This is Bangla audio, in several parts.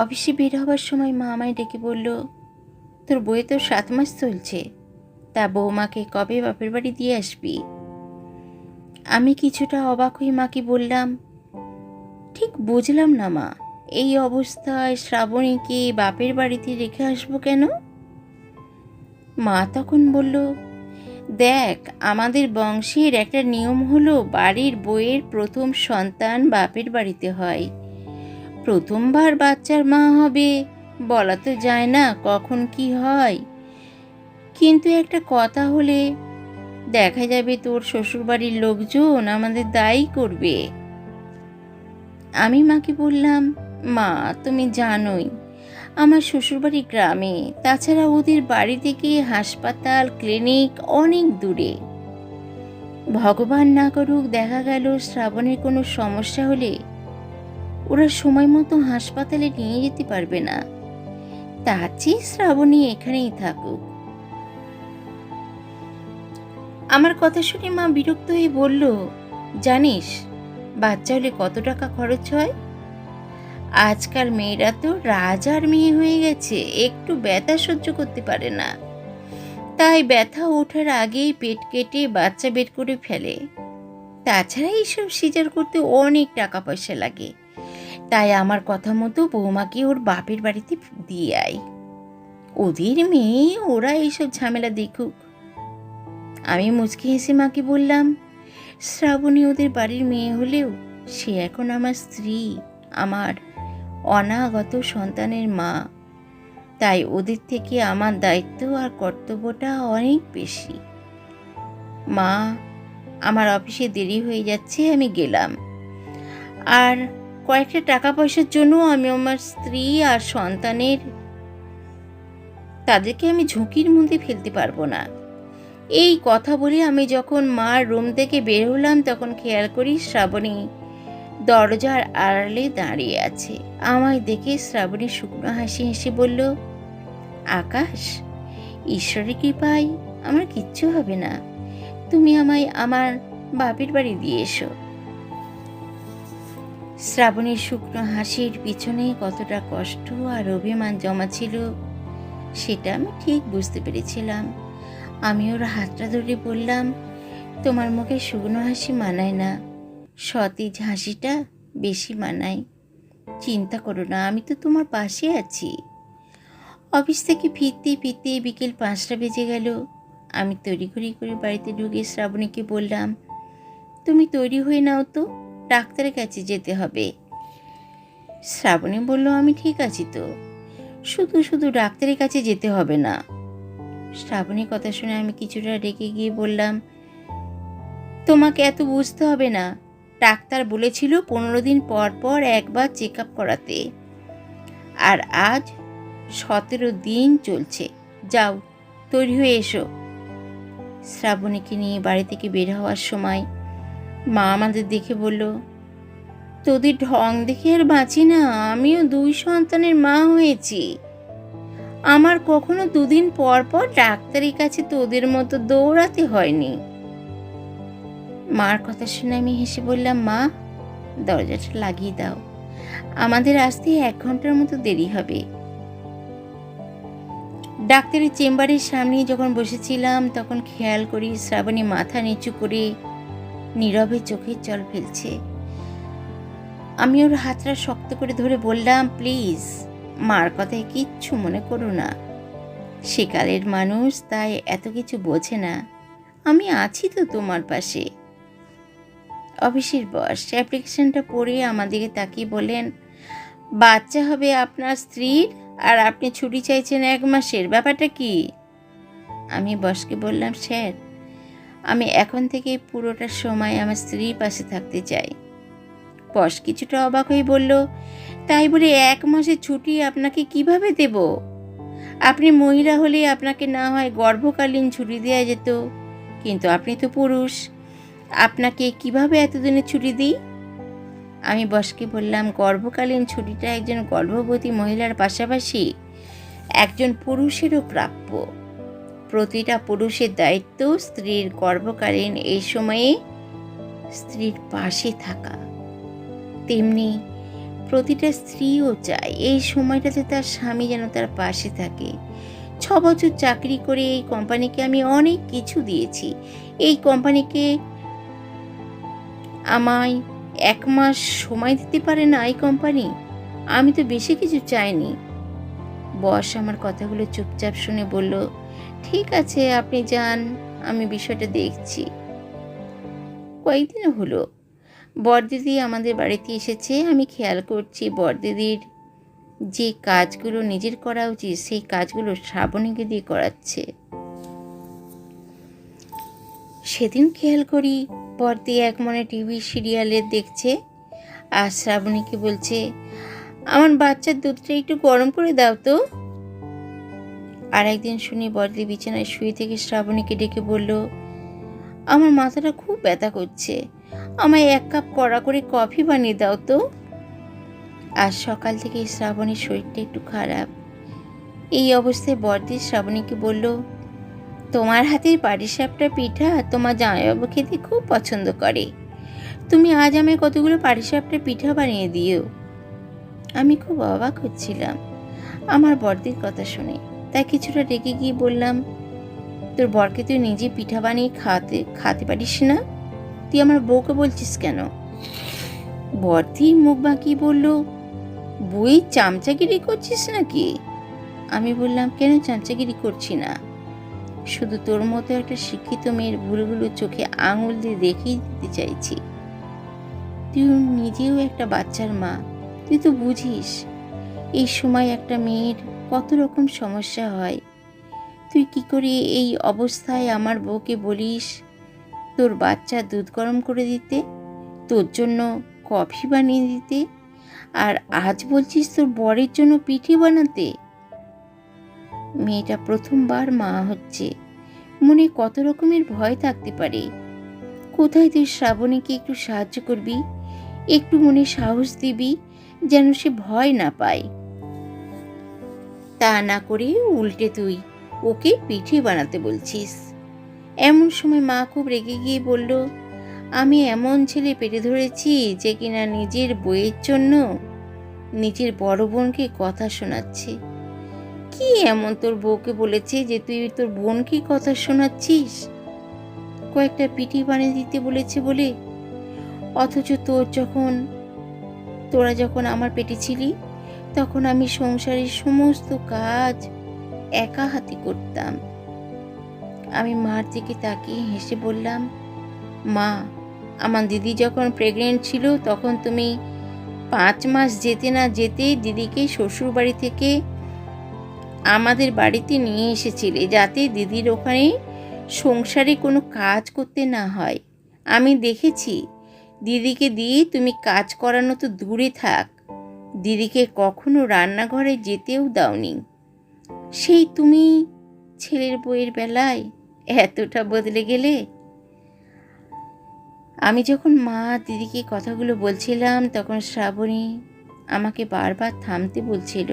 অফিসে বের হবার সময় মা আমায় ডেকে বলল, তোর বইয়ে তো 7 মাস চলছে, তা বৌমাকে কবে বাপের বাড়ি দিয়ে আসবি? আমি কিছুটা অবাক হয়ে মাকে বললাম, ঠিক বুঝলাম না মা, এই অবস্থায় শ্রাবণীকে বাপের বাড়িতে রেখে আসবো কেন? মা তখন বলল, দেখ, আমাদের বংশের একটা নিয়ম হলো বাড়ির বউয়ের প্রথম সন্তান বাপের বাড়িতে হয়। প্রথমবার বাচ্চার মা হবে, বলা তো যায় না কখন কি হয়, কিন্তু একটা কথা হলে দেখা যাবে তোর শ্বশুরবাড়ির লোকজন আমাদের দায়ী করবে। আমি মাকে বললাম, মা তুমি জানোই আমার শ্বশুরবাড়ি গ্রামে, তাছাড়া ওদের বাড়ি থেকে হাসপাতাল ক্লিনিক অনেক দূরে। ভগবান না করুক দেখা গেল শ্রাবণের কোনো সমস্যা হলে ওরা সময় মতো হাসপাতালে নিয়ে যেতে পারবে না, তার চেয়ে শ্রাবণী এখানেই থাকুক। আমার কথা শুনে মা বিরক্ত হয়ে বলল, জানিস বাচ্চা হলে কত টাকা খরচ হয়? আজকাল মেয়েরা তো রাজার মেয়ে হয়ে গেছে, একটু ব্যথা সহ্য করতে পারে না, তাই ব্যথা ওঠার আগেই পেট কেটে বাচ্চা বের করে ফেলে। তাছাড়া এইসব সিজার করতে অনেক টাকা পয়সা লাগে, তাই আমার কথা মতো বৌমাকে ওর বাপের বাড়িতে দিয়ে আয়। ওদের মেয়ে, ওরা এইসব ঝামেলা দেখুক। আমি মুচকি হেসে মাকে বললাম, শ্রাবণী ওদের বাড়ির মেয়ে হলেও সে এখন আমার স্ত্রী, আমার অনাগত সন্তানের মা, তাই ওদের থেকে আমার দায়িত্ব আর কর্তব্যটা অনেক বেশি। মা, আমার অফিসে দেরি হয়ে যাচ্ছে, আমি গেলাম। আর কয়েকটা টাকা পয়সার জন্য আমি আমার স্ত্রী আর সন্তানের তাদেরকে আমি ঝুঁকির মধ্যে ফেলতে পারবো না। এই কথা বলে আমি যখন মার রুম থেকে বের হলাম তখন খেয়াল করি শ্রাবণী দরজার আড়ালে দাঁড়িয়ে আছে। আমায় দেখে শ্রাবণী শুকনো হাসি হেসে বলল, আকাশ, ঈশ্বরের কৃপায় আমার কিচ্ছু হবে না, তুমি আমায় আমার বাপের বাড়ি দিয়ে এসো। শ্রাবণীর শুকনো হাসির পিছনে কতটা কষ্ট আর অভিমান জমা ছিল সেটা আমি ঠিক বুঝতে পেরেছিলাম। আমি ওর হাতটা ধরে বললাম, তোমার মুখে শুকনো হাসি মানায় না, সতেজ হাসিটা বেশি মানায়। চিন্তা করো না, আমি তো তোমার পাশে আছি। অফিস থেকে ফিরতে ফিরতে বিকেল 5টা বেজে গেল। আমি তড়িঘড়ি করে বাড়িতে ঢুকে শ্রাবণীকে বললাম, তুমি তৈরি হয়ে নাও তো, ডাক্তারের কাছে যেতে হবে। শ্রাবণী বলল, আমি ঠিক আছি তো, শুধু শুধু ডাক্তারের কাছে যেতে হবে না। শ্রাবণীর কথা শুনে আমি কিছুটা রেগে গিয়ে বললাম, তোমাকে এত বুঝতে হবে না, ডাক্তার বলেছিল 15 দিন পর পর একবার চেক আপ করাতে, আর আজ 17 দিন চলছে। যাও, তৈরি হয়ে এসো। শ্রাবণীকে নিয়ে বাড়ি থেকে বের হওয়ার সময় মা আমাদের দেখে বলল, তোদের ঢং দেখে আর বাঁচি না, আমিও 2 সন্তানের মা হয়েছি, আমার কখনো 2 দিন পর পর ডাক্তারের কাছে তোদের মতো দৌড়াতে হয়নি। মার কথা শুনে আমি হেসে বললাম, মা দরজাটা লাগিয়ে দাও, আমাদের আসতে 1 ঘন্টার মতো দেরি হবে। ডাক্তারের চেম্বারের সামনে যখন বসেছিলাম তখন খেয়াল করি শ্রাবণী মাথা নিচু করে নীরবে চোখের জল ফেলছে। আমি ওর হাতটা শক্ত করে ধরে বললাম, প্লিজ মার কথায় কিচ্ছু মনে করো না, সেকালের মানুষ, তাই এত কিছু বোঝে না, আমি আছি তো তোমার পাশে। অফিসের বস অ্যাপ্লিকেশনটা পড়ে আমাদেরকে তাকিয়ে বলেন, বাচ্চা হবে আপনার স্ত্রীর আর আপনি ছুটি চাইছেন 1 মাসের, ব্যাপারটা কি? আমি বসকে বললাম, স্যার আমি এখন থেকে পুরোটা সময় আমার স্ত্রীর পাশে থাকতে চাই। বস কিছুটা অবাক হয়ে বলল, তাই বলে 1 মাসের ছুটি আপনাকে কিভাবে দেব? আপনি মহিলা হলে আপনাকে না হয় গর্ভকালীন ছুটি দেওয়া যেত, কিন্তু আপনি তো পুরুষ, আপনাকে কিভাবে এতদিনের ছুটি দিই? আমি বসকে বললাম, গর্ভকালীন ছুটিটা একজন গর্ভবতী মহিলার পাশাপাশি একজন পুরুষেরও প্রাপ্য। প্রতিটা পুরুষের দায়িত্ব স্ত্রীর গর্ভকালীন এই সময়ে স্ত্রীর পাশে থাকা, তেমনি প্রতিটা স্ত্রীও চায় এই সময়টাতে তার স্বামী যেন তার পাশে থাকে। 6 বছর চাকরি করে এই কোম্পানিকে আমি অনেক কিছু দিয়েছি। এই কোম্পানিকে আমায় 1 মাস সময় দিতে পারে না এই কোম্পানি? আমি তো বেশি কিছু চাইনি। বস আমার কথাগুলো চুপচাপ শুনে বলল, ঠিক আছে আপনি যান, আমি বিষয়টা দেখছি। কয়েকদিন হলো বড়দিদি আমাদের বাড়িতে এসেছে। আমি খেয়াল করছি বড়দিদির যে কাজগুলো নিজের করা উচিত সেই কাজগুলো শ্রাবণীকে দিয়ে করাচ্ছে। সেদিন খেয়াল করি বড়দি এক মনে টিভি সিরিয়ালে দেখছে আর শ্রাবণীকে বলছে, আমার বাচ্চার দুধটা একটু গরম করে দাও তো। আর একদিন শুনি বড়দি বিছানায় শুয়ে থেকে শ্রাবণীকে ডেকে বলল, আমার মাথাটা খুব ব্যথা করছে, আমায় 1 কাপ কড়া করে কফি বানিয়ে দাও তো। আজ সকাল থেকে শ্রাবণীর শরীরটা একটু খারাপ। এই অবস্থায় বড়দি শ্রাবণীকে বলল, তোমার হাতের পাটিসাপটা পিঠা তোমার জামাইবাবু খেতে খুব পছন্দ করে, তুমি আজ আমায় কতগুলো পাটিসাপটা পিঠা বানিয়ে দিও। আমি খুব অবাক হচ্ছিলাম আমার বড়দির কথা শুনে, তাই কিছুটা রেগে গিয়ে বললাম, তোর বরকে তুই নিজে পিঠা বানিয়ে খাতে পারিস না? তুই আমার বউকে বলছিস কেন? বড়দি মুখ বাঁকিয়ে বলল, বই চামচাগিরি করছিস নাকি? আমি বললাম, কেন চামচাগিরি করছি না, শুধু তোর মতো একটা শিক্ষিত মেয়ের ভুলগুলো চোখে আঙুল দিয়ে দেখিয়ে দিতে চাইছি। তুই নিজেও একটা বাচ্চার মা, তুই তো বুঝিস এই সময় একটা মেয়ের কত রকম সমস্যা হয়। তুই কি করে এই অবস্থায় আমার বউকে বলিস তোর বাচ্চা দুধ গরম করে দিতে, তোর জন্য কফি বানিয়ে দিতে, আর আজ বলছিস তোর বরের জন্য পিঠে বানাতে? মেয়েটা প্রথমবার মা হচ্ছে, মনে কত রকমের ভয় থাকতে পারে। কোথায় তুই শ্রাবণীকে একটু সাহায্য করবি, একটু মনে সাহস দিবি যেন সে ভয় না পায়। তা না করে উল্টে তুই ওকে পিঠে বানাতে বলছিস। এমন সময় মা খুব রেগে গিয়ে বলল, আমি এমন ছেলে পেটে ধরেছি যে কিনা নিজের বইয়ের জন্য নিজের বড় বোনকে কথা শোনাচ্ছে। কি এমন তোর বউকে বলেছে যে তুই তোর বোনকে কথা শোনাচ্ছিস? কয়েকটা পিঠে বানিয়ে দিতে বলেছে বলে। অথচ তোরা যখন আমার পেটে ছিলি তখন আমি সংসারের সমস্ত কাজ একা হাতে করতাম। আমি মার দিকে তাকিয়ে হেসে বললাম, মা, আমার দিদি যখন প্রেগনেন্ট ছিল তখন তুমি 5 মাস যেতে না যেতেই দিদিকে শ্বশুর বাড়ি থেকে আমাদের বাড়িতে নিয়ে এসেছিলে যাতে দিদির ওখানে সংসারে কোনো কাজ করতে না হয়। আমি দেখেছি দিদিকে দিয়ে তুমি কাজ করানো তো দূরে থাক, দিদিকে কখনো রান্নাঘরে যেতেও দাওনি। সেই তুমি ছেলের বউয়ের বেলায় এতটা বদলে গেলে। আমি যখন মা দিদিকে কথাগুলো বলছিলাম তখন শ্রাবণী আমাকে বারবার থামতে বলছিল।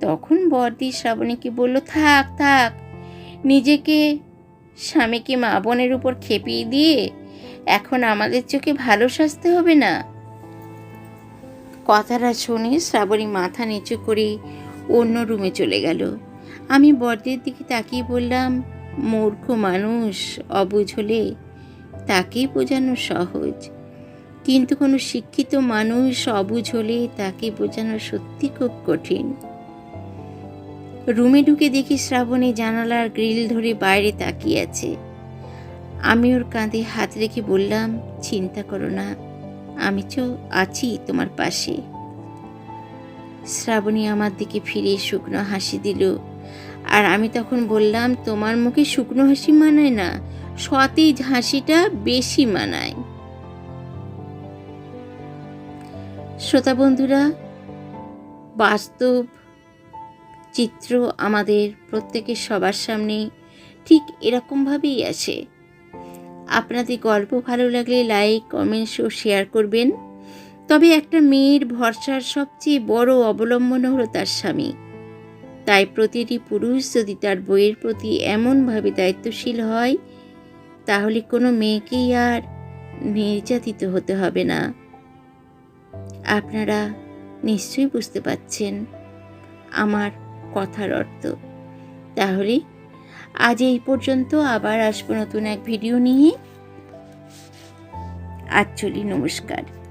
তখন বড়দি শ্রাবণীকে বলল, থাক থাক, নিজেকে স্বামীকে মা বোনের উপর খেপিয়ে দিয়ে এখন আমাদের চোখে ভালো সাজতে হবে না। কথাটা শুনে শ্রাবণী মাথা নিচু করে অন্য রুমে চলে গেল। আমি বড়দির দিকে তাকিয়ে বললাম, মূর্খ মানুষ অবুঝ হলে তাকেই বোঝানো সহজ, কিন্তু কোনো শিক্ষিত মানুষ অবুঝ হলে তাকে বোঝানো সত্যি খুব কঠিন। রুমে ঢুকে দেখি শ্রাবণী জানালার গ্রিল ধরে বাইরে তাকিয়ে আছে। আমি ওর কাঁধে হাত রেখে বললাম, চিন্তা করো না, আমি তো আছি তোমার পাশে। শ্রাবণী আমার দিকে ফিরে শুকনো হাসি দিল, আর আমি তখন বললাম, তোমার মুখে শুকনো হাসি মানায় না, সতেজ হাসিটা বেশি মানায়। শ্রোতা বন্ধুরা, বাস্তব চিত্র আমাদের প্রত্যেকের সবার সামনে ঠিক এরকমভাবেই আসে। আপনাদের গল্প ভালো লাগলে লাইক, কমেন্টস ও শেয়ার করবেন। তবে একটা মেয়ের ভরসার সবচেয়ে বড় অবলম্বন হলো তার স্বামী। তাই প্রতিটি পুরুষ যদি তার বইয়ের প্রতি এমনভাবে দায়িত্বশীল হয় তাহলে কোনো মেয়েকেই আর নির্যাতিত হতে হবে না। আপনারা নিশ্চয়ই বুঝতে পারছেন আমার কথার অর্থ। তাহলে আজ এই পর্যন্ত, আবার আসবো নতুন এক ভিডিও নিয়ে। আজ চলি, নমস্কার।